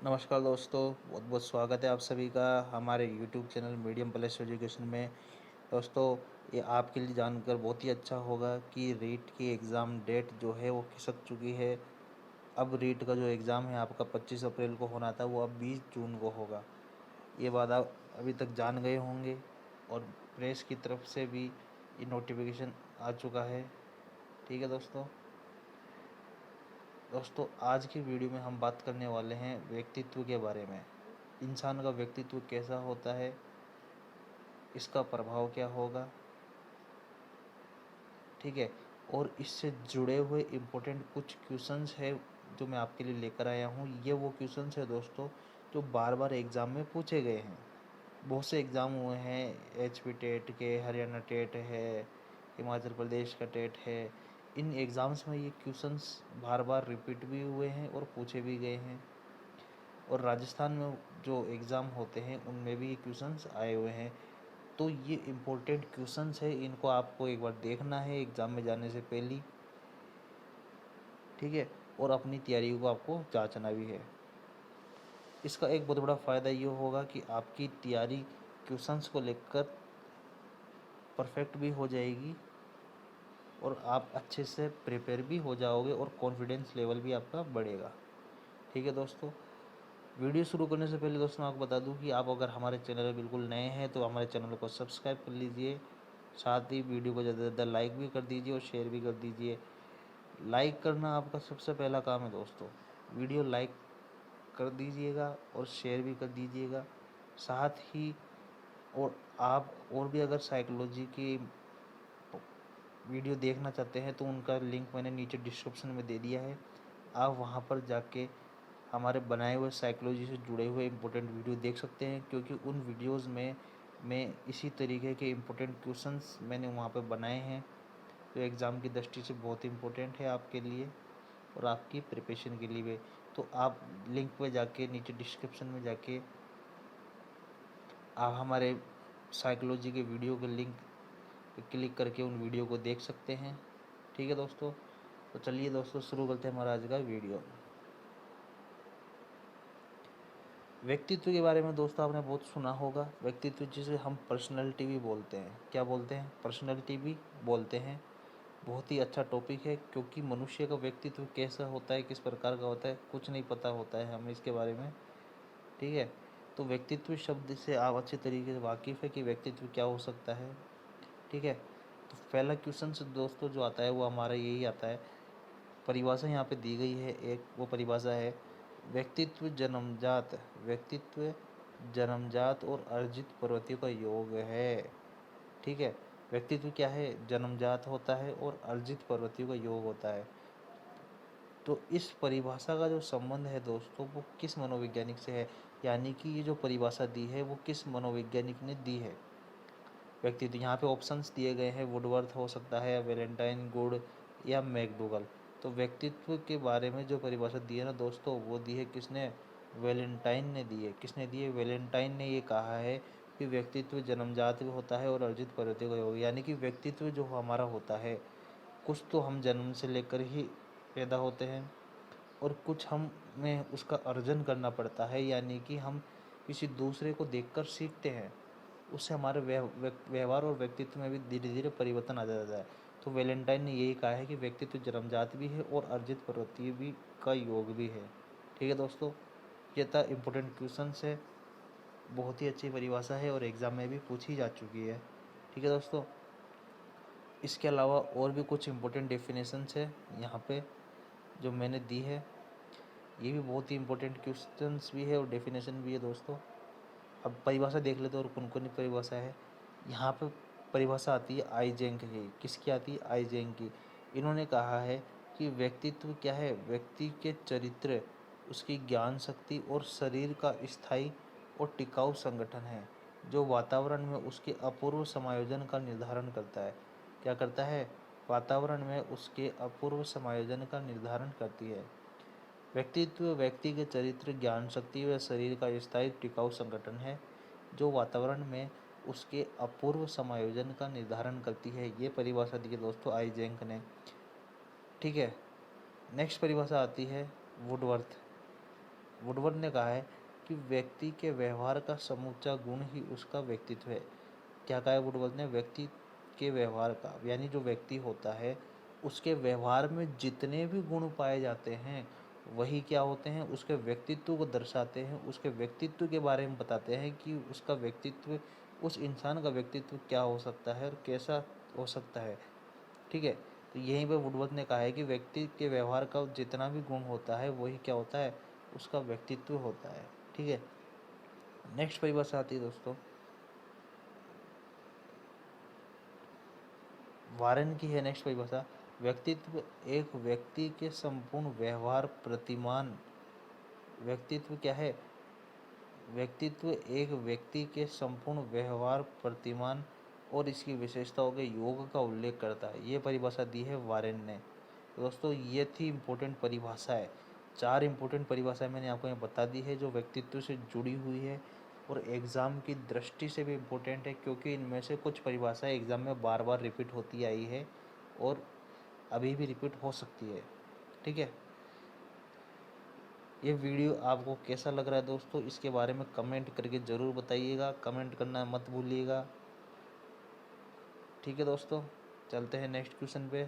नमस्कार दोस्तों, बहुत बहुत स्वागत है आप सभी का हमारे YouTube channel medium plus education में। दोस्तों, ये आपके लिए जानकर बहुत ही अच्छा होगा कि रीट की एग्ज़ाम डेट जो है वो खिसक चुकी है। अब रीट का जो एग्ज़ाम है आपका 25 अप्रैल को होना था, वो अब 20 जून को होगा। ये बात आप अभी तक जान गए होंगे और प्रेस की तरफ से भी ये नोटिफिकेशन आ चुका है। ठीक है दोस्तों, आज की वीडियो में हम बात करने वाले हैं व्यक्तित्व के बारे में। इंसान का व्यक्तित्व कैसा होता है, इसका प्रभाव क्या होगा, ठीक है। और इससे जुड़े हुए इम्पोर्टेंट कुछ क्वेश्चंस है जो मैं आपके लिए लेकर आया हूँ। ये वो क्वेश्चंस है दोस्तों जो बार बार एग्ज़ाम में पूछे गए हैं। बहुत से एग्ज़ाम हुए हैं, HP टेट के, हरियाणा टेट है, हिमाचल प्रदेश का टेट है। इन एग्ज़ाम्स में ये क्वेश्चंस बार बार रिपीट भी हुए हैं और पूछे भी गए हैं। और राजस्थान में जो एग्ज़ाम होते हैं उनमें भी ये क्वेश्चंस आए हुए हैं। तो ये इम्पोर्टेंट क्वेश्चंस है, इनको आपको एक बार देखना है एग्ज़ाम में जाने से पहले, ठीक है। और अपनी तैयारी को आपको जांचना भी है। इसका एक बहुत बड़ा फ़ायदा ये होगा कि आपकी तैयारी क्वेश्चंस को लेकर परफेक्ट भी हो जाएगी और आप अच्छे से प्रिपेयर भी हो जाओगे और कॉन्फिडेंस लेवल भी आपका बढ़ेगा। ठीक है दोस्तों, वीडियो शुरू करने से पहले दोस्तों आपको बता दूं कि आप अगर हमारे चैनल में बिल्कुल नए हैं तो हमारे चैनल को सब्सक्राइब कर लीजिए। साथ ही वीडियो को ज़्यादा से ज़्यादा लाइक भी कर दीजिए और शेयर भी कर दीजिए। लाइक करना आपका सबसे पहला काम है दोस्तों। वीडियो लाइक कर दीजिएगा और शेयर भी कर दीजिएगा। साथ ही और आप और भी अगर साइकोलॉजी की वीडियो देखना चाहते हैं तो उनका लिंक मैंने नीचे डिस्क्रिप्शन में दे दिया है। आप वहां पर जाके हमारे बनाए हुए साइकोलॉजी से जुड़े हुए इम्पोर्टेंट वीडियो देख सकते हैं, क्योंकि उन वीडियोस में मैं इसी तरीके के इम्पोर्टेंट क्वेश्चंस मैंने वहाँ पर बनाए हैं जो एग्ज़ाम की दृष्टि से बहुत इम्पोर्टेंट है आपके लिए और आपकी प्रिपरेशन के लिए भी। तो आप लिंक पे जाके नीचे डिस्क्रिप्शन में जाके आप हमारे साइकोलॉजी के वीडियो के लिंक पे क्लिक करके उन वीडियो को देख सकते हैं। ठीक है दोस्तों, तो चलिए दोस्तों शुरू करते हैं हमारा आज का वीडियो। व्यक्तित्व के बारे में दोस्तों आपने बहुत सुना होगा। व्यक्तित्व जिसे हम पर्सनैलिटी भी बोलते हैं। क्या बोलते हैं? पर्सनैलिटी भी बोलते हैं। बहुत ही अच्छा टॉपिक है, क्योंकि मनुष्य का व्यक्तित्व कैसा होता है, किस प्रकार का होता है, कुछ नहीं पता होता है हमें इसके बारे में। ठीक है, तो व्यक्तित्व शब्द से आप अच्छे तरीके से वाकिफ़ है कि व्यक्तित्व क्या हो सकता है। ठीक है, तो पहला क्वेश्चन से दोस्तों जो आता है वो हमारा यही आता है। परिभाषा यहाँ पे दी गई है, एक वो परिभाषा है व्यक्तित्व जन्मजात और अर्जित प्रवृत्तियों का योग है। ठीक है, व्यक्तित्व क्या है? जन्मजात होता है और अर्जित प्रवृत्तियों का योग होता है। तो इस परिभाषा का जो संबंध है दोस्तों वो किस मनोवैज्ञानिक से है, यानी कि ये जो परिभाषा दी है वो किस मनोवैज्ञानिक ने दी है। व्यक्तित्व यहाँ पे ऑप्शंस दिए गए हैं, वुडवर्थ हो सकता है, वैलेंटाइन, गुड या मैकडूगल। तो व्यक्तित्व के बारे में जो परिभाषा दी है ना दोस्तों, वो दी है किसने? वैलेंटाइन ने दी है। किसने दी है? वैलेंटाइन ने ये कहा है कि व्यक्तित्व जन्मजात भी होता है और अर्जित प्रवृत्ति का योग, यानी कि व्यक्तित्व जो हमारा होता है, कुछ तो हम जन्म से लेकर ही पैदा होते हैं और कुछ हमें उसका अर्जन करना पड़ता है, यानी कि हम किसी दूसरे को देखकर सीखते हैं। उससे हमारे व्यवहार और व्यक्तित्व में भी धीरे धीरे परिवर्तन आ जाता है। तो वैलेंटाइन ने यही कहा है कि व्यक्तित्व जन्मजात भी है और अर्जित प्रवृत्ति भी का योग भी है। ठीक है दोस्तों, ये था इम्पोर्टेंट क्वेश्चन है। बहुत ही अच्छी परिभाषा है और एग्ज़ाम में भी पूछी जा चुकी है। ठीक है दोस्तों, इसके अलावा और भी कुछ इम्पोर्टेंट डेफिनेशंस है यहाँ पे जो मैंने दी है। ये भी बहुत ही इम्पोर्टेंट क्वेश्चंस भी है और डेफिनेशन भी है दोस्तों। अब परिभाषा देख लेते हैं और कौन कौन सी परिभाषा है। यहाँ पे परिभाषा आती है आइजेंक की। किसकी आती है? आइजेंक की। इन्होंने कहा है कि व्यक्तित्व क्या है? व्यक्ति के चरित्र, उसकी ज्ञान शक्ति और शरीर का स्थायी और टिकाऊ संगठन है, जो वातावरण में उसके अपूर्व समायोजन का निर्धारण करता है। क्या करता है? वातावरण में उसके अपूर्व समायोजन का निर्धारण करती है। व्यक्तित्व व्यक्ति के चरित्र, ज्ञान शक्ति व शरीर का स्थायी टिकाऊ संगठन है, जो वातावरण में उसके अपूर्व समायोजन का निर्धारण करती है। ये परिभाषा दी है दोस्तों आइजेंक ने। ठीक है, नेक्स्ट परिभाषा आती है वुडवर्थ। वुडवर्ड ने कहा है कि व्यक्ति के व्यवहार का समूचा गुण ही उसका व्यक्तित्व है। क्या कहा है वुडवर्ड ने? व्यक्ति के व्यवहार का, यानी जो व्यक्ति होता है उसके व्यवहार में जितने भी गुण पाए जाते हैं वही क्या होते हैं? उसके व्यक्तित्व को दर्शाते हैं, उसके व्यक्तित्व के बारे में बताते हैं कि उसका व्यक्तित्व, उस इंसान का व्यक्तित्व क्या हो सकता है और कैसा हो सकता है। ठीक है, तो यहीं पे वुडवर्ड ने कहा है कि व्यक्ति के व्यवहार का जितना भी गुण होता है वही क्या होता है? उसका व्यक्तित्व होता है। ठीक है, नेक्स्ट परिभाषा आती है दोस्तों वारेन की है। नेक्स्ट परिभाषा, व्यक्तित्व एक व्यक्ति के संपूर्ण व्यवहार प्रतिमान। व्यक्तित्व क्या है? व्यक्तित्व एक व्यक्ति के संपूर्ण व्यवहार प्रतिमान और इसकी विशेषताओं के योग का उल्लेख करता है। ये परिभाषा दी है वारेन ने। तो दोस्तों ये थी इम्पोर्टेंट परिभाषा है। 4 इम्पोर्टेंट परिभाषाएं मैंने आपको यहाँ बता दी है जो व्यक्तित्व से जुड़ी हुई है और एग्ज़ाम की दृष्टि से भी इम्पोर्टेंट है, क्योंकि इनमें से कुछ परिभाषाएं एग्ज़ाम में बार बार रिपीट होती आई है और अभी भी रिपीट हो सकती है। ठीक है, ये वीडियो आपको कैसा लग रहा है दोस्तों, इसके बारे में कमेंट करके ज़रूर बताइएगा। कमेंट करना मत भूलिएगा। ठीक है दोस्तों, चलते हैं नेक्स्ट क्वेश्चन पे।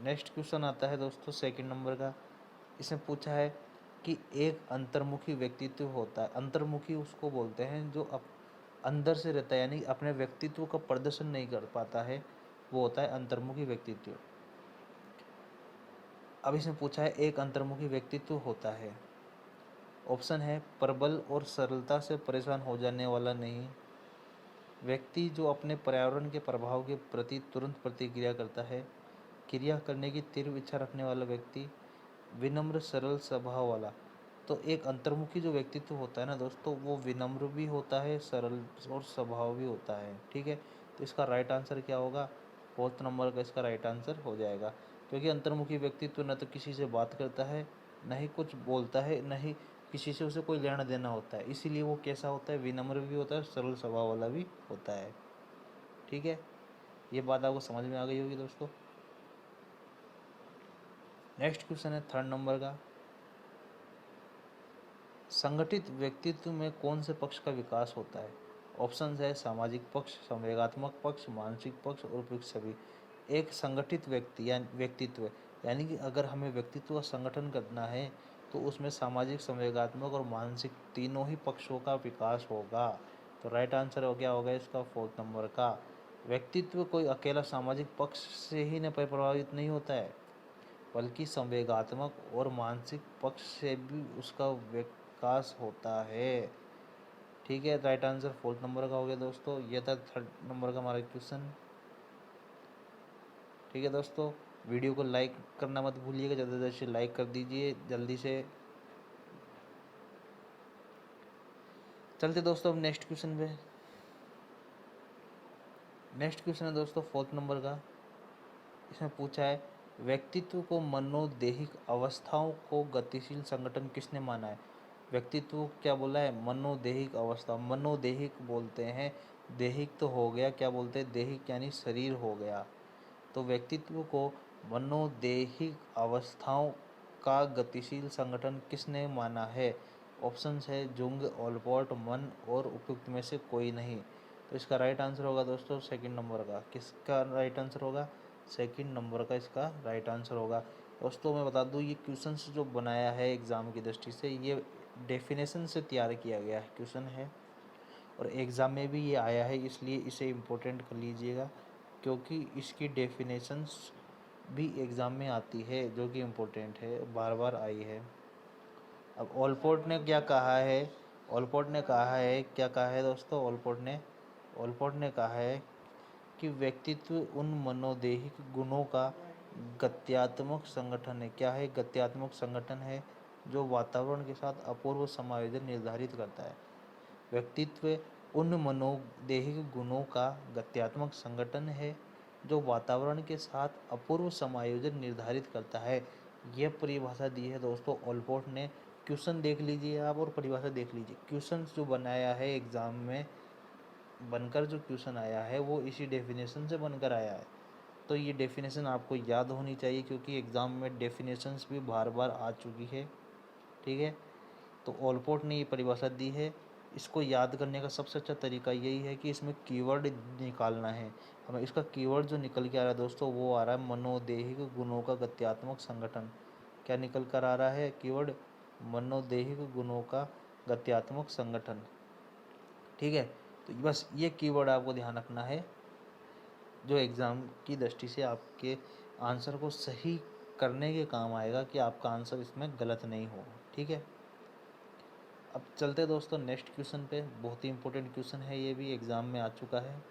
नेक्स्ट क्वेश्चन आता है दोस्तों सेकंड नंबर का। इसमें पूछा है कि एक अंतर्मुखी व्यक्तित्व होता है। अंतर्मुखी उसको बोलते हैं जो अंदर से रहता है, यानी अपने व्यक्तित्व का प्रदर्शन नहीं कर पाता है, वो होता है अंतर्मुखी व्यक्तित्व। अब इसमें पूछा है एक अंतर्मुखी व्यक्तित्व होता है। ऑप्शन है प्रबल और सरलता से परेशान हो जाने वाला नहीं, व्यक्ति जो अपने पर्यावरण के प्रभाव के प्रति तुरंत प्रतिक्रिया करता है, क्रिया करने की तीव्र इच्छा रखने वाला व्यक्ति, विनम्र सरल स्वभाव वाला। तो एक अंतर्मुखी जो व्यक्तित्व होता है ना दोस्तों, वो विनम्र भी होता है, सरल और स्वभाव भी होता है। ठीक है, तो इसका राइट आंसर क्या होगा? 4th नंबर का इसका राइट आंसर हो जाएगा, क्योंकि अंतर्मुखी व्यक्तित्व न तो किसी से बात करता है, न ही कुछ बोलता है, न ही किसी से उसे कोई लेना देना होता है, इसीलिए वो कैसा होता है? विनम्र भी होता है, सरल स्वभाव वाला भी होता है। ठीक है, ये बात आपको समझ में आ गई होगी दोस्तों। नेक्स्ट क्वेश्चन है 3rd नंबर का, संगठित व्यक्तित्व में कौन से पक्ष का विकास होता है? ऑप्शन है सामाजिक पक्ष, संवेगात्मक पक्ष, मानसिक पक्ष और उपयुक्त सभी। एक संगठित व्यक्ति या व्यक्तित्व, यानी कि अगर हमें व्यक्तित्व का संगठन करना है तो उसमें सामाजिक, संवेगात्मक और मानसिक तीनों ही पक्षों का विकास होगा। तो राइट आंसर हो गया होगा इसका 4th नंबर का। व्यक्तित्व कोई अकेला सामाजिक पक्ष से ही न प्रभावित नहीं होता है, बल्कि संवेगात्मक और मानसिक पक्ष से भी उसका विकास होता है। ठीक है, राइट आंसर 4th नंबर का हो गया दोस्तों। ये था 3rd नंबर का हमारा क्वेश्चन। ठीक है दोस्तों, वीडियो को लाइक करना मत भूलिएगा, ज़्यादा से ज़्यादा से लाइक कर दीजिए जल्दी से। चलते दोस्तों अब नेक्स्ट क्वेश्चन पे। नेक्स्ट क्वेश्चन है दोस्तों 4th नंबर का। इसमें पूछा है व्यक्तित्व को मनोदेहिक अवस्थाओं को गतिशील संगठन किसने माना है? व्यक्तित्व क्या बोला है? मनोदेहिक अवस्था। मनोदेहिक बोलते हैं, देहिक तो हो गया, क्या बोलते हैं? देहिक यानी शरीर हो गया। तो व्यक्तित्व को मनोदेहिक अवस्थाओं का गतिशील संगठन किसने माना है? ऑप्शंस है जुंग, ओलपोर्ट, मन और उपयुक्त में से कोई नहीं। तो इसका राइट आंसर होगा दोस्तों 2nd नंबर का। किसका राइट आंसर होगा? 2nd नंबर का इसका राइट आंसर होगा। दोस्तों मैं बता दूं, ये क्वेश्चंस जो बनाया है एग्ज़ाम की दृष्टि से, ये डेफिनेशन से तैयार किया गया है क्वेश्चन है, और एग्ज़ाम में भी ये आया है, इसलिए इसे इम्पोर्टेंट कर लीजिएगा, क्योंकि इसकी डेफिनेशंस भी एग्ज़ाम में आती है, जो कि इम्पोर्टेंट है, बार बार आई है। अब ओलपोर्ट ने क्या कहा है? ओलपोर्ट ने कहा है, क्या कहा है दोस्तों? ओलपोर्ट ने कहा है कि व्यक्तित्व उन मनोदेहिक गुणों का गत्यात्मक संगठन है। क्या है? गत्यात्मक संगठन है जो वातावरण के साथ अपूर्व समायोजन निर्धारित करता है। व्यक्तित्व उन मनोदेहिक गुणों का गत्यात्मक संगठन है जो वातावरण के साथ अपूर्व समायोजन निर्धारित करता है। यह परिभाषा दी है दोस्तों ओलपोर्ट ने। क्वेश्चन देख लीजिए आप और परिभाषा देख लीजिए। क्वेश्चन जो बनाया है एग्ज़ाम में, बनकर जो क्वेश्चन आया है वो इसी डेफिनेशन से बनकर आया है। तो ये डेफिनेशन आपको याद होनी चाहिए, क्योंकि एग्ज़ाम में डेफिनेशंस भी बार बार आ चुकी है। ठीक है, तो ओलपोर्ट ने ये परिभाषा दी है। इसको याद करने का सबसे अच्छा तरीका यही है कि इसमें कीवर्ड निकालना है हमें। इसका कीवर्ड जो निकल के आ रहा है दोस्तों, वो आ रहा है मनोदेहिक गुणों का गत्यात्मक संगठन। क्या निकल कर आ रहा है कीवर्ड? मनोदेहिक गुणों का गत्यात्मक संगठन। ठीक है, तो बस ये कीवर्ड आपको ध्यान रखना है, जो एग्ज़ाम की दृष्टि से आपके आंसर को सही करने के काम आएगा, कि आपका आंसर इसमें गलत नहीं हो। ठीक है, अब चलते हैं दोस्तों नेक्स्ट क्वेश्चन पे। बहुत ही इंपॉर्टेंट क्वेश्चन है, ये भी एग्ज़ाम में आ चुका है।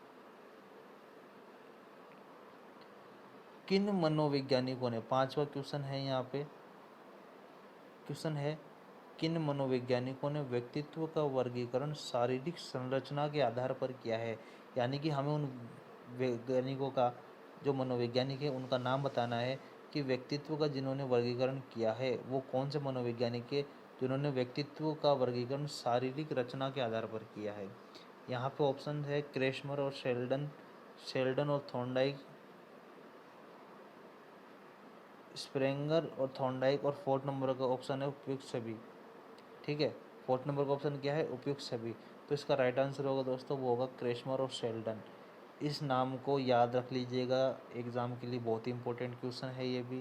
किन मनोवैज्ञानिकों ने, पांचवा क्वेश्चन है यहाँ पे, क्वेश्चन है किन मनोवैज्ञानिकों ने व्यक्तित्व का वर्गीकरण शारीरिक संरचना के आधार पर किया है। यानी कि हमें उन वैज्ञानिकों का, जो मनोवैज्ञानिक है, उनका नाम बताना है कि व्यक्तित्व का जिन्होंने वर्गीकरण किया है वो कौन से मनोवैज्ञानिक है जिन्होंने व्यक्तित्व का वर्गीकरण शारीरिक रचना के आधार पर किया है। यहाँ पे ऑप्शन है क्रेशमर और शेल्डन, शेल्डन और थॉर्नडाइक, स्प्रेंगर और थॉर्नडाइक, और फोर्थ नंबर का ऑप्शन है उपयुक्त सभी। ठीक है, फोर्थ नंबर का ऑप्शन क्या है? उपयुक्त सभी। तो इसका राइट आंसर होगा दोस्तों, वो होगा क्रेशमर और शेल्डन। इस नाम को याद रख लीजिएगा, एग्ज़ाम के लिए बहुत ही इंपॉर्टेंट क्वेश्चन है ये भी।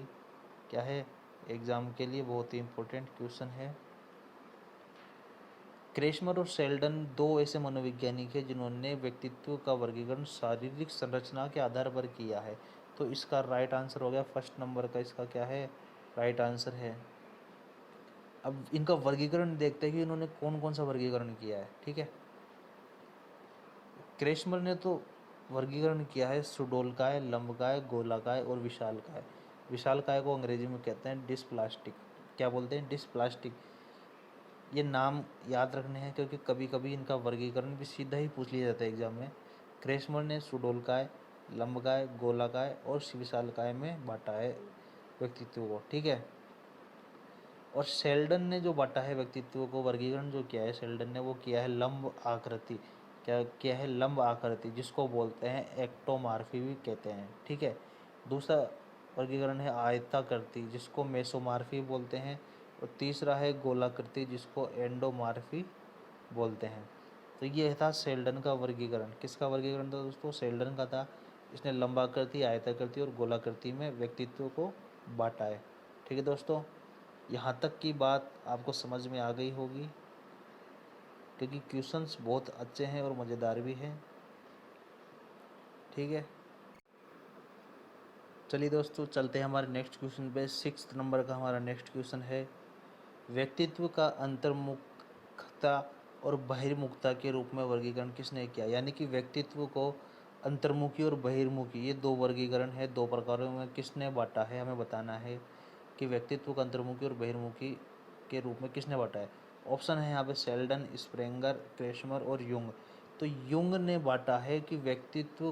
क्या है? एग्ज़ाम के लिए बहुत ही इंपॉर्टेंट क्वेश्चन है। क्रेशमर और शेल्डन दो ऐसे मनोवैज्ञानिक हैं जिन्होंने व्यक्तित्व का वर्गीकरण शारीरिक संरचना के आधार पर किया है। तो इसका राइट आंसर हो गया फर्स्ट नंबर का, इसका क्या है? राइट आंसर है। अब इनका वर्गीकरण देखते हैं कि इन्होंने कौन कौन सा वर्गीकरण किया है। ठीक है, क्रेशमर ने तो वर्गीकरण किया है सुडोलकाय, लंबकाय, गोलाकाय और विशालकाय। विशालकाय को अंग्रेजी में कहते हैं डिस्प्लास्टिक। क्या बोलते हैं? डिस्प्लास्टिक। ये नाम याद रखने हैं, क्योंकि कभी कभी इनका वर्गीकरण भी सीधा ही पूछ लिया जाता है एग्जाम में। क्रेशमर ने सुडोलकाय, लंबकाय, गोलाकाय और विशालकाय में बांटा है व्यक्तित्व को। ठीक है, और शेल्डन ने जो बांटा है व्यक्तित्व को, वर्गीकरण जो किया है शेल्डन ने, वो किया है लंब आकृति। क्या किया है? लंब आकृति, जिसको बोलते हैं एक्टोमार्फी भी कहते हैं। ठीक है, दूसरा वर्गीकरण है आयताकृति, जिसको मेसोमार्फी बोलते हैं, और तीसरा है गोलाकृति, जिसको एंडोमार्फी बोलते हैं। तो ये था शेल्डन का वर्गीकरण। किसका वर्गीकरण था दोस्तों? शेल्डन का था। इसने लंबाकृति, आयताकृति और गोलाकृति में व्यक्तित्व को बांटा है। ठीक है दोस्तों, यहाँ तक की बात आपको समझ में आ गई होगी, क्योंकि क्वेश्चंस बहुत अच्छे हैं और मज़ेदार भी हैं। ठीक है, चलिए दोस्तों चलते हैं हमारे नेक्स्ट क्वेश्चन पे। 6 नंबर का हमारा नेक्स्ट क्वेश्चन है, व्यक्तित्व का अंतर्मुखता और बहिर्मुखता के रूप में वर्गीकरण किसने किया। यानी कि व्यक्तित्व को अंतर्मुखी और बहिर्मुखी, ये दो वर्गीकरण है, दो प्रकारों में किसने बांटा है, हमें बताना है कि व्यक्तित्व को अंतर्मुखी और बहिर्मुखी के रूप में किसने बांटा है। ऑप्शन है यहाँ पे शेल्डन, स्प्रेंगर, क्रेशमर और युंग। तो युंग ने बांटा है कि व्यक्तित्व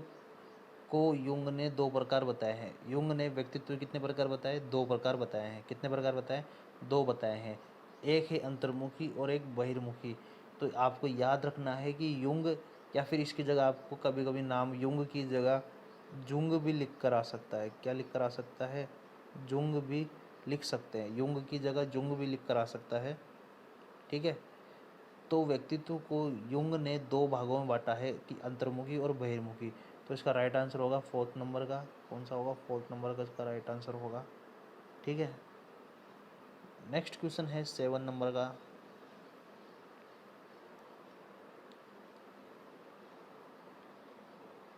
को, युंग ने दो प्रकार बताए हैं। युंग ने व्यक्तित्व कितने प्रकार बताए? दो प्रकार बताए हैं। कितने प्रकार बताए? दो बताए हैं। एक है अंतर्मुखी और एक बहिर्मुखी। तो आपको याद रखना है कि युंग, या फिर इसकी जगह आपको कभी कभी नाम युंग की जगह जुंग भी लिख कर आ सकता है। क्या लिख कर आ सकता है? जुंग भी लिख सकते हैं। युंग की जगह जुंग भी लिख कर आ सकता है। ठीक है, तो व्यक्तित्व को युंग ने दो भागों में बांटा है, कि अंतर्मुखी और बहिर्मुखी। तो इसका राइट आंसर होगा फोर्थ नंबर का। कौन सा होगा? फोर्थ नंबर का इसका राइट आंसर होगा। ठीक है, नेक्स्ट क्वेश्चन है 7 नंबर का।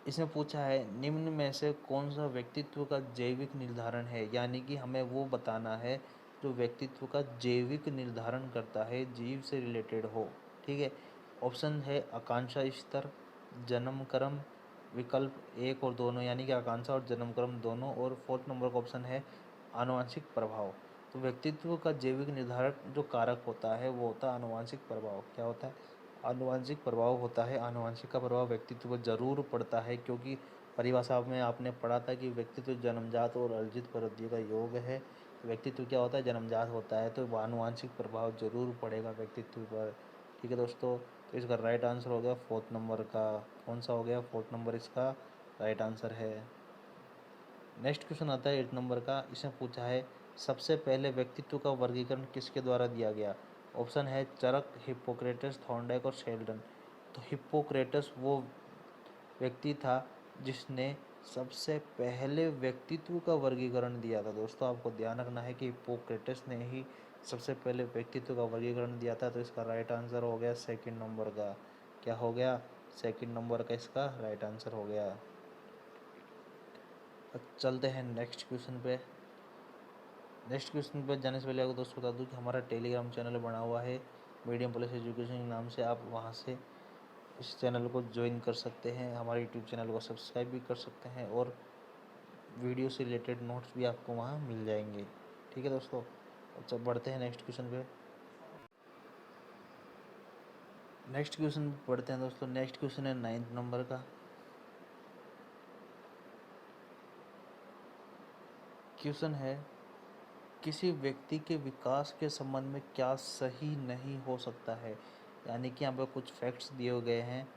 इसमें पूछा है निम्न में से कौन सा व्यक्तित्व का जैविक निर्धारण है। यानी कि हमें वो बताना है जो व्यक्तित्व का जैविक निर्धारण करता है, जीव से रिलेटेड हो। ठीक है, ऑप्शन है आकांक्षा स्तर, जन्म क्रम, विकल्प एक और दोनों, यानी कि आकांक्षा और जन्म क्रम दोनों, और फोर्थ नंबर का ऑप्शन है आनुवंशिक प्रभाव। तो व्यक्तित्व का जैविक निर्धारक जो कारक होता है वो होता है आनुवंशिक प्रभाव। क्या होता है? आनुवंशिक प्रभाव होता है। आनुवंशिक का प्रभाव व्यक्तित्व पर जरूर पड़ता है, क्योंकि परिभाषा में आपने पढ़ा था कि व्यक्तित्व जन्मजात और अर्जित प्रवृत्तियों का योग है। व्यक्तित्व क्या होता है? जन्मजात होता है, तो आनुवंशिक प्रभाव जरूर पड़ेगा व्यक्तित्व पर। ठीक है दोस्तों, तो इसका राइट आंसर हो गया फोर्थ नंबर का। कौन सा हो गया? फोर्थ नंबर इसका राइट आंसर है। नेक्स्ट क्वेश्चन आता है 8 नंबर का। इसमें पूछा है सबसे पहले व्यक्तित्व का वर्गीकरण किसके द्वारा दिया गया। ऑप्शन है चरक, हिप्पोक्रेटस, थॉर्नडाइक और शेल्डन। तो हिप्पोक्रेटस वो व्यक्ति था जिसने सबसे पहले व्यक्तित्व का वर्गीकरण दिया था। दोस्तों आपको ध्यान रखना है कि हिप्पोक्रेटस ने ही सबसे पहले व्यक्तित्व का वर्गीकरण दिया था। तो इसका राइट आंसर हो गया सेकंड नंबर का। क्या हो गया? सेकंड नंबर का इसका राइट आंसर हो गया। अब चलते हैं नेक्स्ट क्वेश्चन पे। नेक्स्ट क्वेश्चन पे जाने से पहले आपको दोस्तों बता दूं कि हमारा टेलीग्राम चैनल बना हुआ है मीडियम पुलिस एजुकेशन के नाम से। आप वहां से इस चैनल को ज्वाइन कर सकते हैं, हमारे यूट्यूब चैनल को सब्सक्राइब भी कर सकते हैं और वीडियो से रिलेटेड नोट्स भी आपको वहाँ मिल जाएंगे। ठीक है दोस्तों। अच्छा बढ़ते हैं नेक्स्ट क्वेश्चन पे। नेक्स्ट क्वेश्चन पढ़ते हैं दोस्तों। नेक्स्ट क्वेश्चन है 9 नंबर का। क्वेश्चन है किसी व्यक्ति के विकास के संबंध में क्या सही नहीं हो सकता है। यानी कि यहाँ पर कुछ फैक्ट्स दिए गए हैं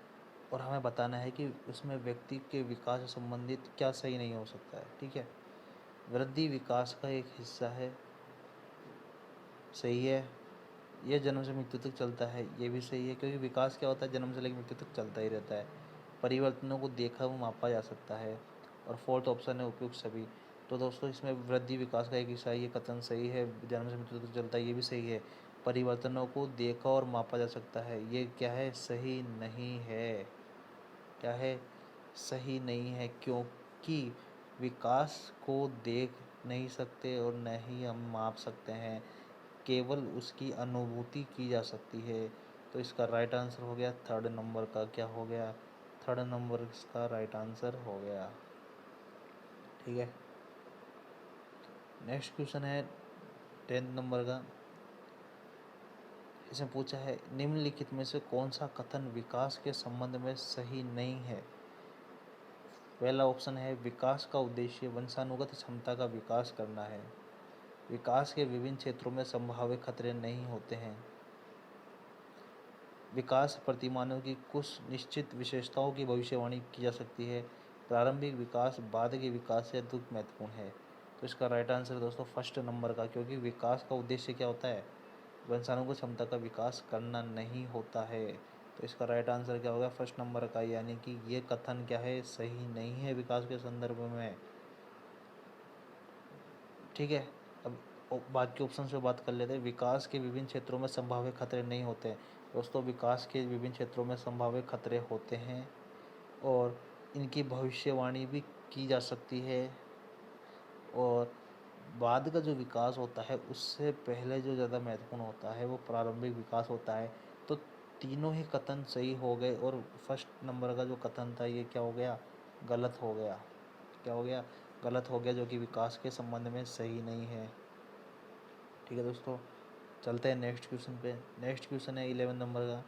और हमें बताना है कि उसमें व्यक्ति के विकास से संबंधित क्या सही नहीं हो सकता है। ठीक है। वृद्धि विकास का एक हिस्सा है, सही है। यह जन्म से मृत्यु तक चलता है, ये भी सही है, क्योंकि विकास क्या होता है जन्म से लेकर मृत्यु तक चलता ही रहता है। परिवर्तनों को देखा व मापा जा सकता है। और फोर्थ ऑप्शन है उपयुक्त सभी। तो दोस्तों इसमें वृद्धि विकास का एक हिस्सा है, ये कथन सही है। जन्म से मृत्यु तक चलता है, ये भी सही है। परिवर्तनों को देखा और मापा जा सकता है, ये क्या है? सही नहीं है। क्या है? सही नहीं है, क्योंकि विकास को देख नहीं सकते और न ही हम माप सकते हैं, केवल उसकी अनुभूति की जा सकती है। तो इसका राइट आंसर हो गया थर्ड नंबर का। क्या हो गया? थर्ड नंबर इसका राइट आंसर हो गया। ठीक है। नेक्स्ट क्वेश्चन है 10 नंबर का। इसमें पूछा है निम्नलिखित में से कौन सा कथन विकास के संबंध में सही नहीं है। पहला ऑप्शन है विकास का उद्देश्य वंशानुगत क्षमता का विकास करना है। विकास के विभिन्न क्षेत्रों में संभावित खतरे नहीं होते हैं। विकास प्रतिमानों की कुछ निश्चित विशेषताओं की भविष्यवाणी की जा सकती है। प्रारंभिक विकास बाद के विकास से अधिक महत्वपूर्ण है। तो इसका राइट आंसर दोस्तों फर्स्ट नंबर का, क्योंकि विकास का उद्देश्य क्या होता है? वंशानुगत क्षमता का विकास करना नहीं होता है। तो इसका राइट आंसर क्या होगा? फर्स्ट नंबर का। यानी कि ये कथन क्या है? सही नहीं है विकास के संदर्भ में। ठीक है। अब बाद के ऑप्शन से बात कर लेते हैं। विकास के विभिन्न क्षेत्रों में संभावित खतरे नहीं होते हैं। दोस्तों विकास के विभिन्न क्षेत्रों में संभावित खतरे होते हैं और इनकी भविष्यवाणी भी की जा सकती है। और बाद का जो विकास होता है उससे पहले जो ज़्यादा महत्वपूर्ण होता है वो प्रारंभिक विकास होता है। तो तीनों ही कथन सही हो गए और फर्स्ट नंबर का जो कथन था ये क्या हो गया? गलत हो गया। क्या हो गया? गलत हो गया, जो कि विकास के संबंध में सही नहीं है। ठीक है दोस्तों। चलते हैं नेक्स्ट क्वेश्चन पे। नेक्स्ट क्वेश्चन है 11 नंबर का।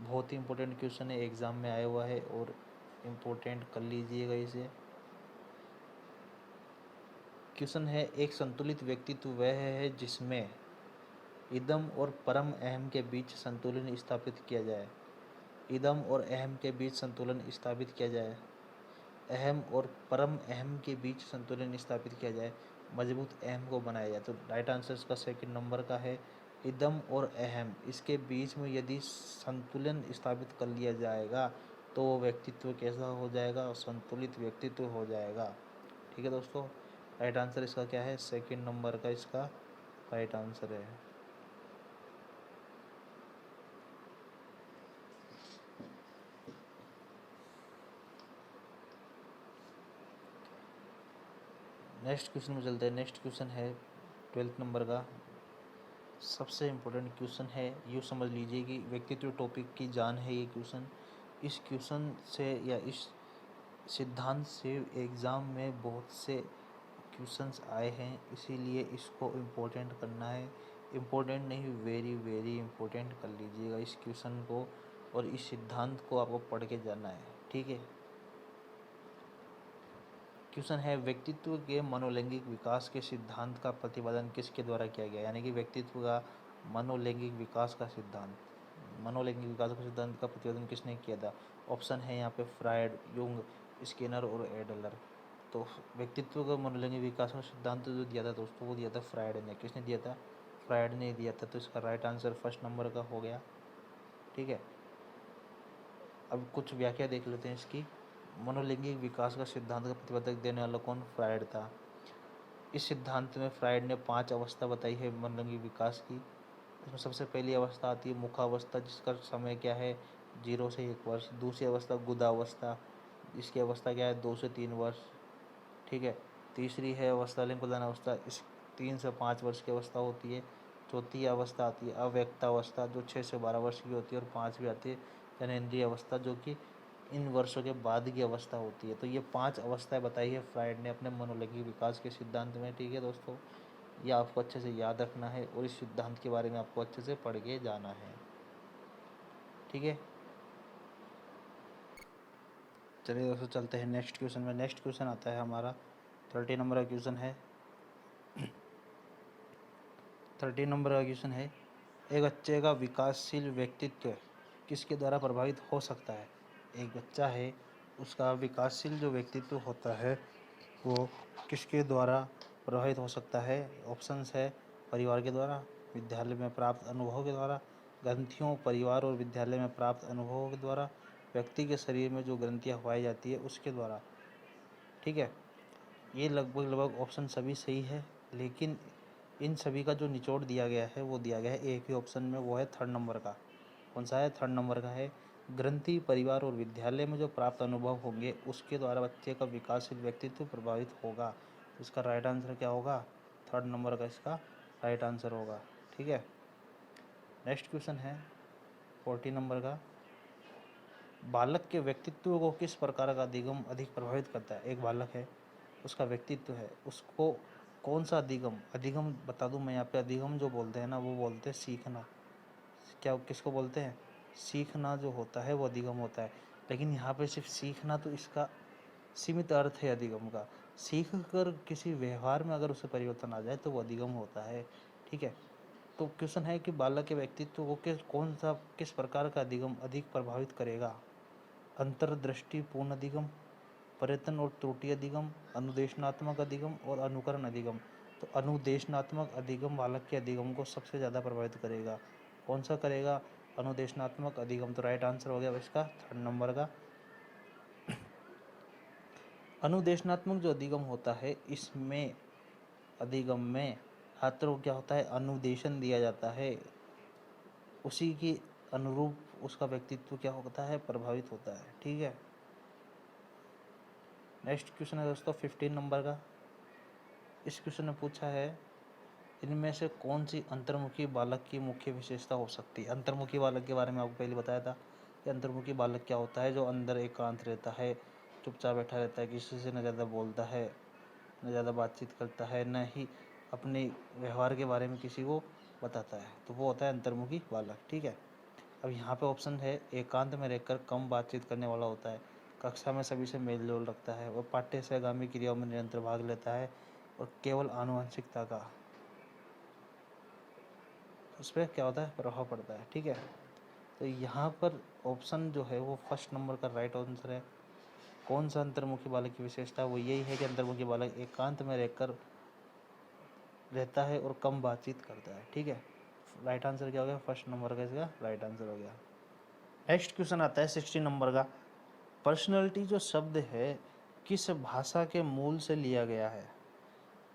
बहुत ही इंपॉर्टेंट क्वेश्चन है, एग्ज़ाम में आया हुआ है और इम्पोर्टेंट कर लीजिएगा इसे। क्वेश्चन है एक संतुलित व्यक्तित्व वह है जिसमें इदम और परम अहम के बीच संतुलन स्थापित किया जाए। इदम और अहम के बीच संतुलन स्थापित किया जाए। अहम और परम अहम के बीच संतुलन स्थापित किया जाए, मजबूत अहम को बनाया जाए। तो राइट आंसर इसका सेकंड नंबर का है। इदम और अहम इसके बीच में यदि संतुलन स्थापित कर लिया जाएगा तो वो व्यक्तित्व कैसा हो जाएगा? संतुलित व्यक्तित्व हो जाएगा। ठीक है दोस्तों। राइट आंसर इसका क्या है? सेकंड नंबर का इसका राइट आंसर है। नेक्स्ट क्वेश्चन में चलते हैं। नेक्स्ट क्वेश्चन है 12 नंबर का। सबसे इम्पोर्टेंट क्वेश्चन है, यूँ समझ लीजिए कि व्यक्तित्व टॉपिक की जान है ये क्वेश्चन। इस क्वेश्चन से या इस सिद्धांत से एग्ज़ाम में बहुत से क्वेश्चंस आए हैं, इसीलिए इसको इम्पोर्टेंट करना है। इम्पोर्टेंट नहीं, वेरी वेरी इम्पोर्टेंट कर लीजिएगा इस क्वेश्चन को और इस सिद्धांत को आपको पढ़ के जाना है। ठीक है। क्वेश्चन है व्यक्तित्व के मनोलैंगिक विकास के सिद्धांत का प्रतिपादन किसके द्वारा किया गया। यानी कि व्यक्तित्व का मनोलैंगिक विकास का सिद्धांत, मनोलैंगिक विकास का सिद्धांत का प्रतिपादन किसने किया था। ऑप्शन है यहाँ पे फ्रायड, युंग, स्किनर और एडलर। तो व्यक्तित्व का मनोलैंगिक विकास का सिद्धांत जो दिया था दोस्तों, वो दिया था फ्रायड ने। किसने दिया था? फ्रायड ने दिया था। तो इसका राइट आंसर फर्स्ट नंबर का हो गया। ठीक है, अब कुछ व्याख्या देख लेते हैं इसकी। मनोलैंगिक विकास का सिद्धांत का प्रतिपादक देने वाला कौन? फ्रायड था। इस सिद्धांत में फ्रायड ने 5 अवस्था बताई है मनोलैंगिक विकास की। इसमें सबसे पहली अवस्था आती है मुखावस्था, जिसका समय क्या है? 0 से 1 वर्ष। दूसरी अवस्था गुदावस्था, इसकी अवस्था क्या है? 2 से 3 वर्ष। ठीक है, तीसरी है अवस्था लिंग प्रदान अवस्था, इस 3 से 5 वर्ष की अवस्था होती है। चौथी अवस्था आती है अव्यक्तावस्था, जो 6 से 12 वर्ष की होती है। और 5वीं आती है जनेंद्रिय अवस्था, जो कि इन वर्षों के बाद की अवस्था होती है। तो ये 5 अवस्थाएं बताई है फ्रायड ने अपने मनोलैंगिक विकास के सिद्धांत में। ठीक है दोस्तों, ये आपको अच्छे से याद रखना है और इस सिद्धांत के बारे में आपको अच्छे से पढ़ के जाना है। ठीक है, चलिए दोस्तों चलते हैं नेक्स्ट क्वेश्चन में। नेक्स्ट क्वेश्चन आता है हमारा 30 नंबर का क्वेश्चन है। 30 नंबर का क्वेश्चन है, एक बच्चे का विकासशील व्यक्तित्व किसके द्वारा प्रभावित हो सकता है? एक बच्चा है, उसका विकासशील जो व्यक्तित्व होता है वो किसके द्वारा प्रभावित हो सकता है? ऑप्शंस है परिवार के द्वारा, विद्यालय में प्राप्त अनुभव के द्वारा, ग्रंथियों परिवार और विद्यालय में प्राप्त अनुभवों के द्वारा, व्यक्ति के शरीर में जो ग्रंथियाँ पाई जाती है उसके द्वारा। ठीक है, ये लगभग लगभग ऑप्शन सभी सही है, लेकिन इन सभी का जो निचोड़ दिया गया है वो दिया गया है एक ही ऑप्शन में, वो है 3rd नंबर का। कौन सा है? 3rd नंबर का है, ग्रंथि परिवार और विद्यालय में जो प्राप्त अनुभव होंगे उसके द्वारा बच्चे का विकासशील व्यक्तित्व प्रभावित होगा। इसका राइट आंसर क्या होगा? 3rd नंबर का इसका राइट आंसर होगा। ठीक है, नेक्स्ट क्वेश्चन है 40 नंबर का, बालक के व्यक्तित्व को किस प्रकार का अधिगम अधिक प्रभावित करता है? एक बालक है, उसका व्यक्तित्व है, उसको कौन सा अधिगम, अधिगम बता दूं मैं यहाँ पे, अधिगम जो बोलते हैं ना वो बोलते हैं सीखना। क्या किसको बोलते हैं? सीखना जो होता है वो अधिगम होता है। लेकिन यहाँ पे सिर्फ सीखना तो इसका सीमित अर्थ है अधिगम का। सीख कर किसी व्यवहार में अगर उसे परिवर्तन आ जाए तो वो अधिगम होता है। ठीक है, तो क्वेश्चन है कि बालक के व्यक्तित्व को किस प्रकार का अधिगम अधिक प्रभावित करेगा? अंतर्दृष्टि पूर्ण अधिगम, पर्यटन और त्रुटि अधिगम, अनुदेशनात्मक अधिगम और अनुकरण अधिगम। तो अनुदेशनात्मक अधिगम बालक के अधिगम को सबसे ज़्यादा प्रभावित करेगा। कौन सा करेगा? अनुदेशनात्मक अधिगम। तो राइट आंसर हो गया इसका 3rd नंबर का। अनुदेशनात्मक जो अधिगम होता है, इसमें अधिगम में छात्र को क्या होता है? अनुदेशन दिया जाता है, उसी के अनुरूप उसका व्यक्तित्व क्या होता है? प्रभावित होता है। ठीक है, नेक्स्ट क्वेश्चन है दोस्तों 15 नंबर का। इस क्वेश्चन में पूछा है, इनमें से कौन सी अंतर्मुखी बालक की मुख्य विशेषता हो सकती है? अंतर्मुखी बालक के बारे में आपको पहले बताया था कि अंतर्मुखी बालक क्या होता है? जो अंदर एकांत रहता है, चुपचाप बैठा रहता है, किसी से न ज़्यादा बोलता है, न ज़्यादा बातचीत करता है, न ही अपने व्यवहार के बारे में किसी को बताता है, तो वो होता है अंतर्मुखी बालक। ठीक है, अब यहाँ पे ऑप्शन है, एकांत में रहकर कम बातचीत करने वाला होता है, कक्षा में सभी से मेल जोल रखता है, और पाठ्य सहगामी क्रियाओं में निरंतर भाग लेता है, और केवल आनुवंशिकता का उस पर क्या होता है? प्रभाव पड़ता है। ठीक है, तो यहाँ पर ऑप्शन जो है वो 1st नंबर का राइट आंसर है। कौन सा अंतर्मुखी बालक की विशेषता? वो यही है कि अंतर्मुखी बालक एकांत में रहकर रहता है और कम बातचीत करता है। ठीक है, राइट आंसर क्या हो गया? 1st नंबर का इसका राइट आंसर हो गया। नेक्स्ट क्वेश्चन आता है 60 नंबर का, पर्सनैलिटी जो शब्द है किस भाषा के मूल से लिया गया है?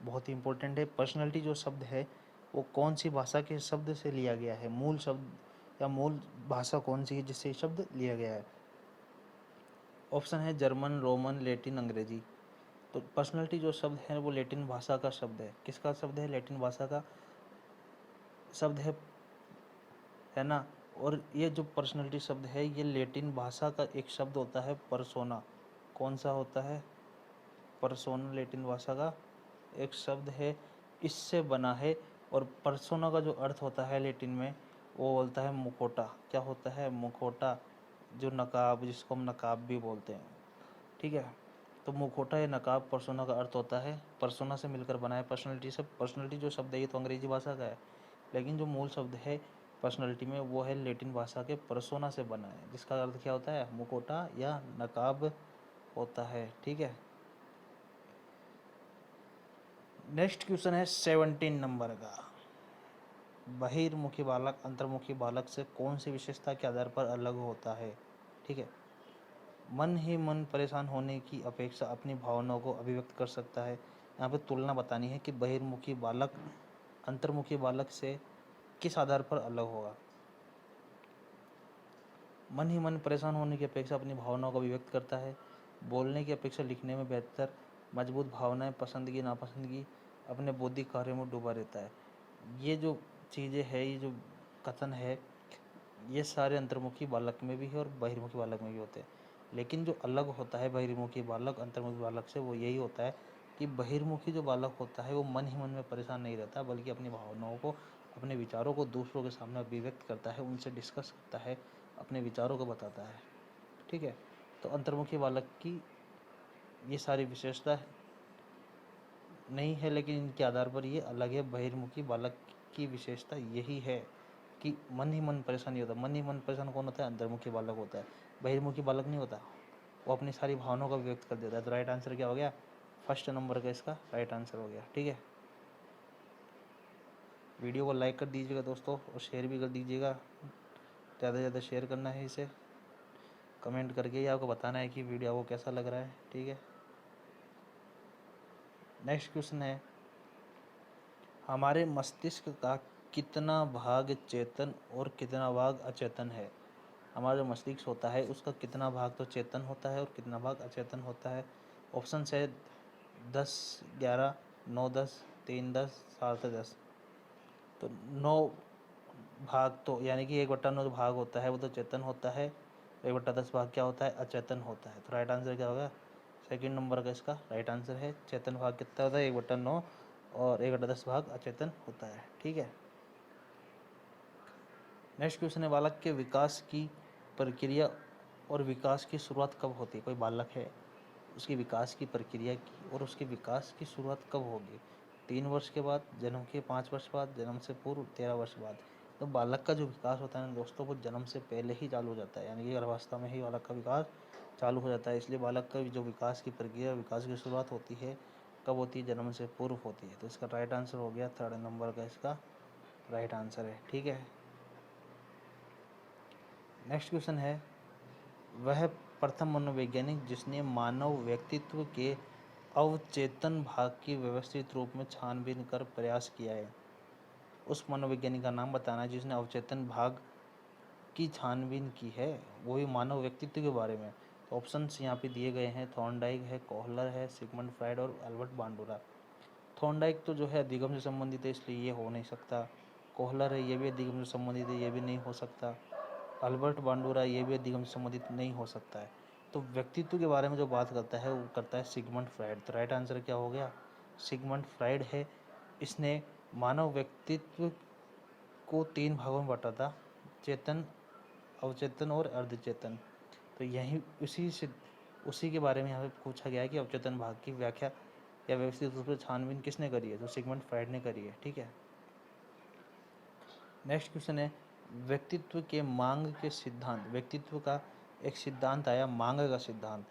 बहुत ही इंपॉर्टेंट है। पर्सनैलिटी जो शब्द है वो कौन सी भाषा के शब्द से लिया गया है? मूल शब्द या मूल भाषा कौन सी है जिससे शब्द लिया गया है? ऑप्शन है जर्मन, रोमन, लैटिन, अंग्रेजी। तो पर्सनैलिटी जो शब्द है वो लैटिन भाषा का शब्द है। किसका शब्द है? लैटिन भाषा का शब्द है ना। और ये जो पर्सनैलिटी शब्द है ये लैटिन भाषा का एक शब्द होता है पर्सोना। कौन सा होता है? पर्सोना लैटिन भाषा का एक शब्द है, इससे बना है। और पर्सोना का जो अर्थ होता है लैटिन में वो बोलता है मुखोटा। क्या होता है? मुखोटा, जो नकाब, जिसको हम नकाब भी बोलते हैं। ठीक है, तो मुखोटा या नकाब पर्सोना का अर्थ होता है। पर्सोना से मिलकर बना है पर्सनैलिटी। सब पर्सनैलिटी जो शब्द है ये तो अंग्रेजी भाषा का है, लेकिन जो मूल शब्द है पर्सनैलिटी में वो है लैटिन भाषा के पर्सोना से बना है, जिसका अर्थ क्या होता है? मुखोटा या नकाब होता है। ठीक है, नेक्स्ट क्वेश्चन है 17 नंबर का। बहिर्मुखी बालक अंतर्मुखी बालक से कौन सी विशेषता के आधार पर अलग होता है? ठीक है, मन ही मन परेशान होने की अपेक्षा अपनी भावनाओं को अभिव्यक्त कर सकता है। यहाँ पे तुलना बतानी है कि बहिर्मुखी बालक अंतर्मुखी बालक से किस आधार पर अलग होगा। मन ही मन परेशान होने की अपेक्षा अपनी भावनाओं को अभिव्यक्त करता है। बोलने की अपेक्षा लिखने में बेहतर, मजबूत भावनाएं, पसंदगी नापसंदगी, अपने बौद्धिक कार्यों में डूबा रहता है। ये जो चीज़ें है, ये जो कथन है, ये सारे अंतर्मुखी बालक में भी है और बहिर्मुखी बालक में भी होते हैं। लेकिन जो अलग होता है बहिर्मुखी बालक अंतर्मुखी बालक से, वो यही होता है कि बहिर्मुखी जो बालक होता है वो मन ही मन में परेशान नहीं रहता, बल्कि अपनी भावनाओं को, अपने विचारों को दूसरों के सामने अभिव्यक्त करता है, उनसे डिस्कस करता है, अपने विचारों को बताता है। ठीक है, तो अंतर्मुखी बालक की ये सारी विशेषता नहीं है, लेकिन इनके आधार पर ये अलग है। बहिर्मुखी बालक की विशेषता यही है कि मन ही मन परेशान नहीं होता। मन ही मन परेशान कौन होता है? अंतर्मुखी बालक होता है। बहिर्मुखी बालक नहीं होता, वो अपनी सारी भावनाओं का व्यक्त कर देता है। तो राइट आंसर क्या हो गया? फर्स्ट नंबर का इसका राइट आंसर हो गया। ठीक है, वीडियो को लाइक कर दीजिएगा दोस्तों और शेयर भी कर दीजिएगा। ज़्यादा से ज़्यादा शेयर करना है इसे, कमेंट करके ही आपको बताना है कि वीडियो आपको कैसा लग रहा है। ठीक है, नेक्स्ट क्वेश्चन है, हमारे मस्तिष्क का कितना भाग चेतन और कितना भाग अचेतन है? हमारा जो मस्तिष्क होता है उसका कितना भाग तो चेतन होता है और कितना भाग अचेतन होता है? ऑप्शन है 10, 11, 9, 10, 3, 10, 7, 10। तो 9 भाग तो यानी कि 1/9 जो भाग होता है वो तो चेतन होता है, 1/10 भाग क्या होता है? अचेतन होता है। तो राइट आंसर क्या होगा? सेकंड नंबर का इसका राइट आंसर है। चेतन भाग कितना होता है? 1/9 और 1/10 भाग अचेतन होता है। ठीक है, नेक्स्ट क्वेश्चन है, बालक के विकास की प्रक्रिया और विकास की शुरुआत कब होती है? कोई बालक है, उसकी विकास की प्रक्रिया की और उसके विकास की शुरुआत कब होगी? 3 वर्ष के बाद, जन्म के 5 वर्ष बाद, जन्म से पूर्व 13 वर्ष बाद। तो बालक का जो विकास होता है ना दोस्तों, वो जन्म से पहले ही चालू हो जाता है, यानी कि गर्भावस्था में ही बालक का विकास चालू हो जाता है। इसलिए बालक का जो विकास की प्रक्रिया, विकास की शुरुआत होती है, कब होती है? जन्म से पूर्व होती है। तो इसका राइट आंसर हो गया, थर्ड नंबर का इसका राइट आंसर है। ठीक है, नेक्स्ट क्वेश्चन है, वह प्रथम मनोवैज्ञानिक जिसने मानव व्यक्तित्व के अवचेतन भाग की व्यवस्थित रूप में छानबीन कर प्रयास किया है? उस मनोवैज्ञानिक का नाम बताना है जिसने अवचेतन भाग की छानबीन की है, वो भी मानव व्यक्तित्व के बारे में। तो ऑप्शंस यहाँ पे दिए गए हैं, थॉर्नडाइक है, कोहलर है, सिगमंड फ्राइड और अल्बर्ट बांडुरा। थॉर्नडाइक तो जो है अधिगम से संबंधित है, इसलिए ये हो नहीं सकता। कोहलर है, ये भी अधिगम से संबंधित है, ये भी नहीं हो सकता। अल्बर्ट बांडुरा, ये भी अधिगम से संबंधित नहीं हो सकता है। तो व्यक्तित्व के बारे में जो बात करता है वो करता है सिगमंड फ्राइड। तो राइट आंसर क्या हो गया? सिगमंड फ्राइड है। इसने मानव व्यक्तित्व को 3 भागों में बांटा था, चेतन, अवचेतन और अर्धचेतन। तो यही उसी के बारे में यहाँ पे पूछा गया है कि अवचेतन भाग की व्याख्या या व्यवस्थित रूप से छानबीन किसने करी है? तो सिगमंड फ्राइड ने करी है। ठीक है, नेक्स्ट क्वेश्चन है, व्यक्तित्व के मांग के सिद्धांत, व्यक्तित्व का एक सिद्धांत आया मांग का सिद्धांत,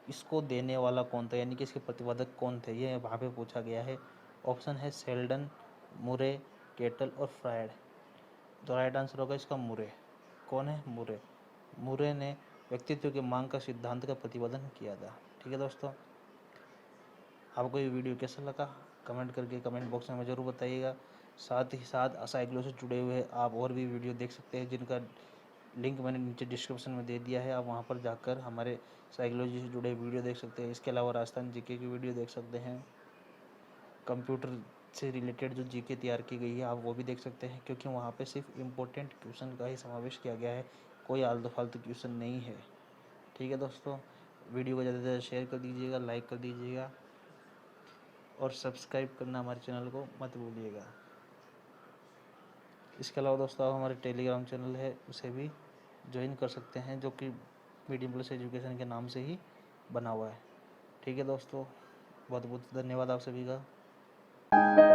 इसको देने वाला कौन था, यानी कि इसके प्रतिपादक कौन थे? ये वहाँ पे पूछा गया है। ऑप्शन है सेल्डन, मुरे, केटल और फ्रायड। तो राइट आंसर होगा इसका मुरे। कौन है? मुरे। मुरे ने व्यक्तित्व के मांग का सिद्धांत का प्रतिपादन किया था। ठीक है दोस्तों, आपको ये वीडियो कैसा लगा कमेंट करके कमेंट बॉक्स में ज़रूर बताइएगा। साथ ही साथ साइक्लो से जुड़े हुए आप और भी वीडियो देख सकते हैं, जिनका लिंक मैंने नीचे डिस्क्रिप्शन में दे दिया है। आप वहां पर जाकर हमारे साइकोलॉजी से जुड़े वीडियो देख सकते हैं। इसके अलावा राजस्थान जीके की वीडियो देख सकते हैं, कंप्यूटर से रिलेटेड जो जीके तैयार की गई है आप वो भी देख सकते हैं, क्योंकि वहाँ पे सिर्फ इम्पोर्टेंट क्वेश्चन का ही समावेश किया गया है, कोई आलतू फालतू क्वेश्चन नहीं है। ठीक है दोस्तों, वीडियो को ज़्यादा से ज़्यादा शेयर कर दीजिएगा, लाइक कर दीजिएगा और सब्सक्राइब करना हमारे चैनल को मत भूलिएगा। इसके अलावा दोस्तों आप हमारे टेलीग्राम चैनल है उसे भी ज्वाइन कर सकते हैं, जो कि मीडियम प्लस एजुकेशन के नाम से ही बना हुआ है। ठीक है दोस्तों, बहुत बहुत धन्यवाद आप सभी का।